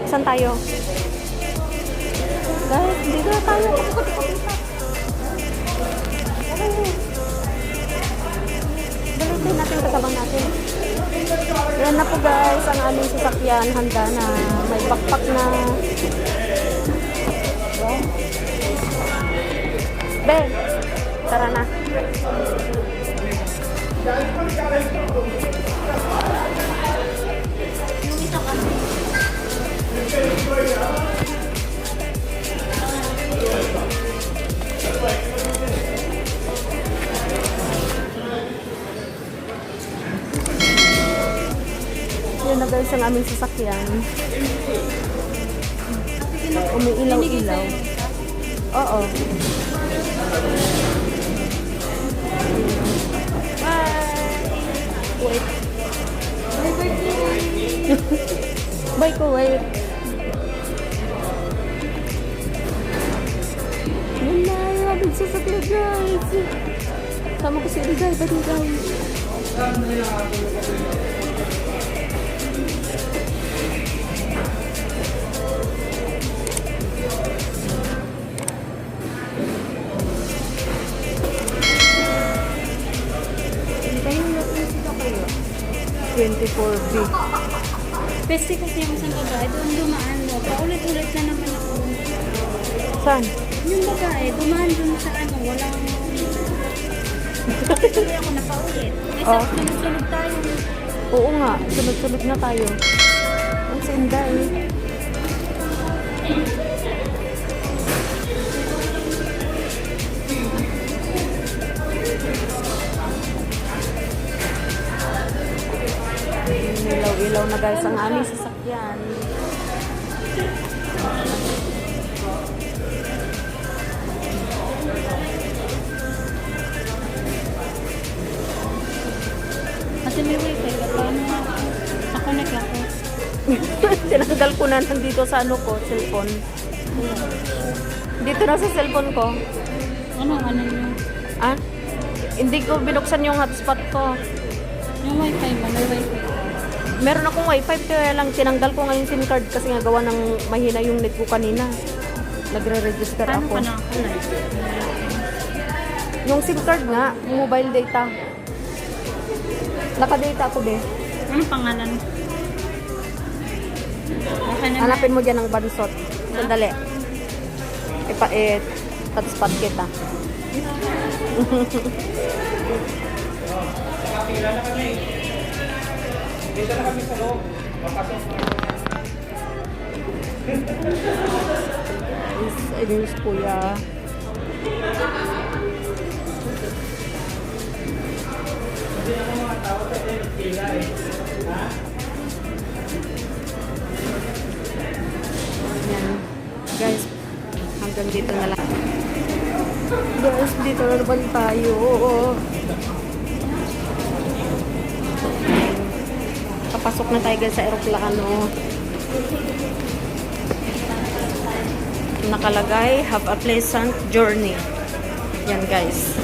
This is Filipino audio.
Saan tayo? Guys, dito na tayo. Balitin natin kasabang natin. Yan na po guys, ang aming sasakyan. Handa na. May backpack na. Be, tara na. Yan na guys ang aming sasakyan. Umiilaw-ilaw. Oo. Wait. Bye ko, wait. Yan na, yung aming sasakyan guys. Sama ko si Eligay, pati guys. Kayo 24B. Peste kasi yung isang babae, doon dumaan mo. Paulit-ulit na naman ako. Saan? Yung babae, dumaan doon sa ano, walang... Tuloy ako napaulit. Kasi sunod-sunod tayo. Oo nga, sunod-sunod na tayo. Ang sinda eh. Ilaw-ilaw na guys ang aming sasakyan. Kasi may wifi, paano nakakonect ako? Tinanggal ko na nandito sa ano ko, cellphone. Dito na sa cellphone ko. Ano nyo? Ah? Hindi ko binuksan yung hotspot ko. Yung wifi ba? May wifi. Meron akong wifi kaya lang tinanggal ko ngayon SIM card kasi nga gawa ng mahina yung net ko kanina. Nagre-register Paano ako. ka nakakonect? Yung SIM card nga, mobile data. Naka-data ako be. Anong pangalan? Okay na. Hanapin mo dyan ang bansot. Sandali. Hotspot kita. Dito na kami sa loob. Papasok na. Ayos kuya. Hindi ako mga tao sa pila eh. Ha? Yan. Guys, hanggang dito na lang. Guys, dito na naman tayo. Papasok na tayo guys sa aeroplano. Nakalagay, have a pleasant journey. Yan guys.